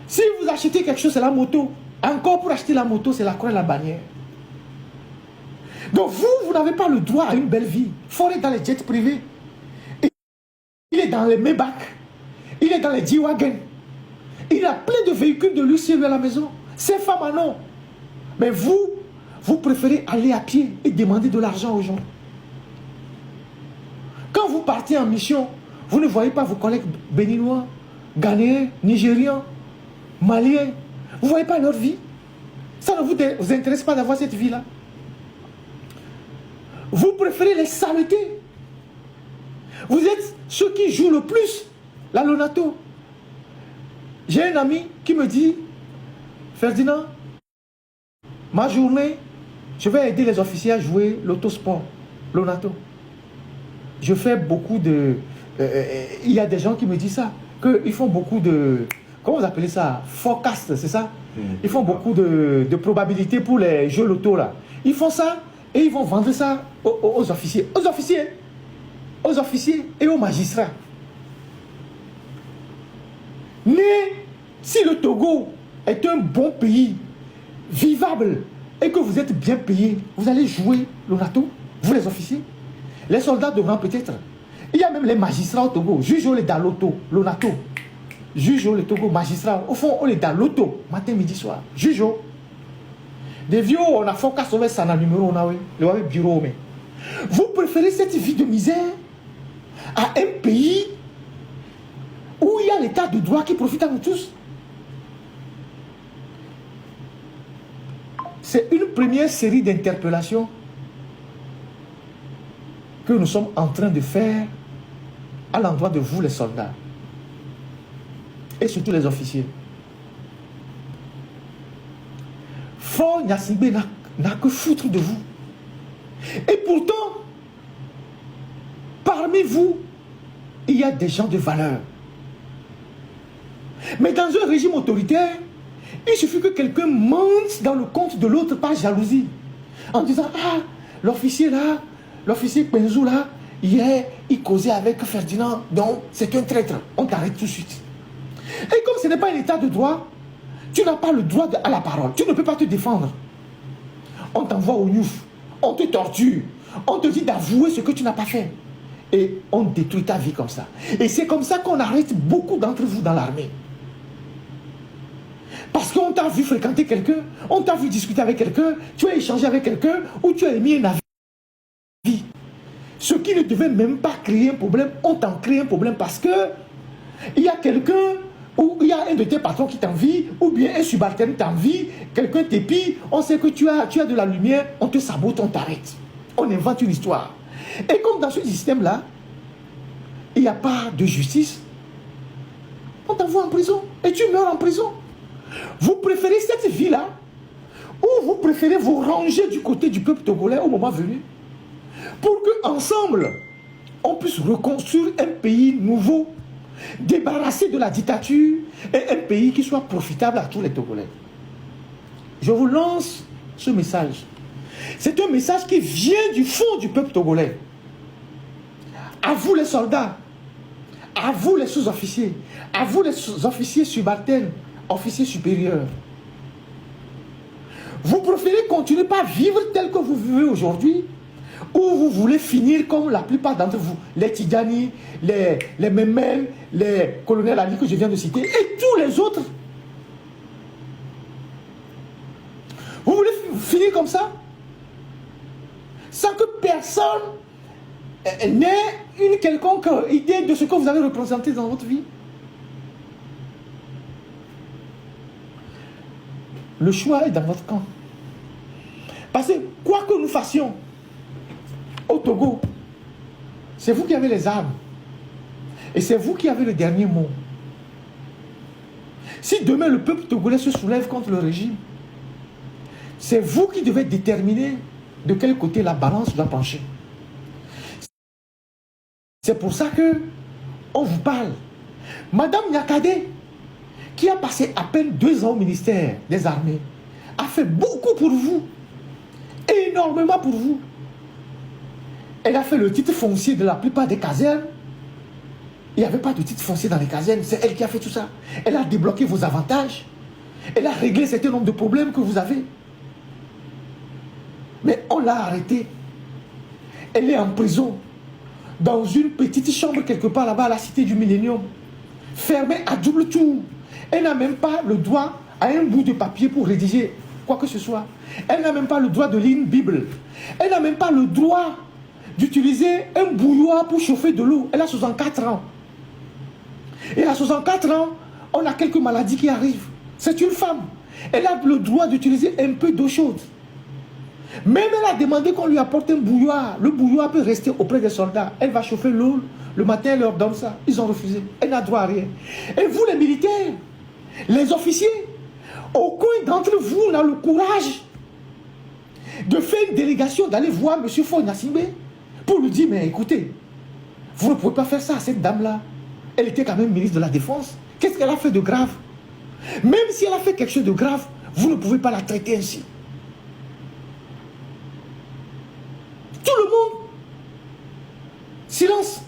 Si vous achetez quelque chose, c'est la moto. Encore pour acheter la moto, c'est la croix et la bannière. Donc vous n'avez pas le droit à une belle vie. Ford est dans les jets privés. Il est dans les Maybach. Il est dans les G-Wagon. Il a plein de véhicules de luxe à la maison. Ces femmes non. Mais vous préférez aller à pied et demander de l'argent aux gens. Quand vous partez en mission, vous ne voyez pas vos collègues béninois, ghanéens, nigérians, maliens. Vous ne voyez pas leur vie. Ça ne vous intéresse pas d'avoir cette vie-là. Vous préférez les saletés. Vous êtes ceux qui jouent le plus la Lonato. J'ai un ami qui me dit, Ferdinand, ma journée, je vais aider les officiers à jouer l'autosport, Lonato. Je fais beaucoup de... il y a des gens qui me disent ça, qu'ils font beaucoup de... Comment vous appelez ça? Forecast, c'est ça? Ils font beaucoup de probabilités pour les jeux loto là. Ils font ça et ils vont vendre ça aux officiers. Aux officiers et aux magistrats. Mais si le Togo est un bon pays, vivable, et que vous êtes bien payé, vous allez jouer le NATO, vous les officiers. Les soldats devront peut-être. Il y a même les magistrats au Togo. Juge les Daloto, le NATO. Juge le Togo, magistrat. Au fond, on les Daloto, matin, midi, soir. Juge. Des vieux, on a fait qu'à sauver ça dans le numéro, on a le bureau. Mais vous préférez cette vie de misère à un pays où il y a l'état de droit qui profite à nous tous. C'est une première série d'interpellations que nous sommes en train de faire à l'endroit de vous les soldats et surtout les officiers. Fort Gnassingbé n'a que foutre de vous. Et pourtant, parmi vous, il y a des gens de valeur. Mais dans un régime autoritaire, il suffit que quelqu'un mente dans le compte de l'autre par jalousie. En disant, ah, l'officier là, l'officier Penzou là, hier, il causait avec Ferdinand, donc c'est un traître. On t'arrête tout de suite. Et comme ce n'est pas un état de droit, tu n'as pas le droit à la parole. Tu ne peux pas te défendre. On t'envoie au Niouf, on te torture, on te dit d'avouer ce que tu n'as pas fait. Et on détruit ta vie comme ça. Et c'est comme ça qu'on arrête beaucoup d'entre vous dans l'armée. Parce qu'on t'a vu fréquenter quelqu'un, on t'a vu discuter avec quelqu'un, tu as échangé avec quelqu'un, ou tu as émis un avis. Ce qui ne devait même pas créer un problème, on t'en crée un problème parce que il y a quelqu'un, ou il y a un de tes patrons qui t'envie, ou bien un subalterne t'envie, quelqu'un t'épie, on sait que tu as de la lumière, on te sabote, on t'arrête. On invente une histoire. Et comme dans ce système-là, il n'y a pas de justice, on t'envoie en prison, et tu meurs en prison. Vous préférez cette vie-là, ou vous préférez vous ranger du côté du peuple togolais au moment venu, pour qu'ensemble, on puisse reconstruire un pays nouveau, débarrassé de la dictature, et un pays qui soit profitable à tous les Togolais. Je vous lance ce message. C'est un message qui vient du fond du peuple togolais. À vous les soldats, à vous les sous-officiers, à vous les officiers subalternes, officiers supérieurs. Vous préférez continuer par vivre tel que vous vivez aujourd'hui, ou vous voulez finir comme la plupart d'entre vous, les Tidjani, les Memel, les colonels Ali que je viens de citer, et tous les autres. Vous voulez finir comme ça, sans que personne n'ait une quelconque idée de ce que vous avez représenté dans votre vie? Le choix est dans votre camp. Parce que quoi que nous fassions au Togo, c'est vous qui avez les armes. Et c'est vous qui avez le dernier mot. Si demain le peuple togolais se soulève contre le régime, c'est vous qui devez déterminer de quel côté la balance doit pencher. C'est pour ça que on vous parle. Madame Nyakade, qui a passé à peine 2 ans au ministère des Armées, a fait beaucoup pour vous. Énormément pour vous. Elle a fait le titre foncier de la plupart des casernes. Il n'y avait pas de titre foncier dans les casernes. C'est elle qui a fait tout ça. Elle a débloqué vos avantages. Elle a réglé un certain nombre de problèmes que vous avez. Mais on l'a arrêtée. Elle est en prison. Dans une petite chambre quelque part là-bas à la cité du Millénium. Fermée à double tour. Elle n'a même pas le droit à un bout de papier pour rédiger quoi que ce soit. Elle n'a même pas le droit de lire une Bible. Elle n'a même pas le droit d'utiliser un bouilloire pour chauffer de l'eau. Elle a 64 ans. Et à 64 ans, on a quelques maladies qui arrivent. C'est une femme. Elle a le droit d'utiliser un peu d'eau chaude. Même elle a demandé qu'on lui apporte un bouilloire. Le bouilloire peut rester auprès des soldats. Elle va chauffer l'eau. Le matin, elle leur donne ça. Ils ont refusé. Elle n'a droit à rien. Et vous, les militaires, les officiers, aucun d'entre vous n'a le courage de faire une délégation, d'aller voir M. Faure Gnassingbé pour lui dire, mais écoutez, vous ne pouvez pas faire ça à cette dame-là. Elle était quand même ministre de la Défense. Qu'est-ce qu'elle a fait de grave? Même si elle a fait quelque chose de grave, vous ne pouvez pas la traiter ainsi. Tout le monde. Silence.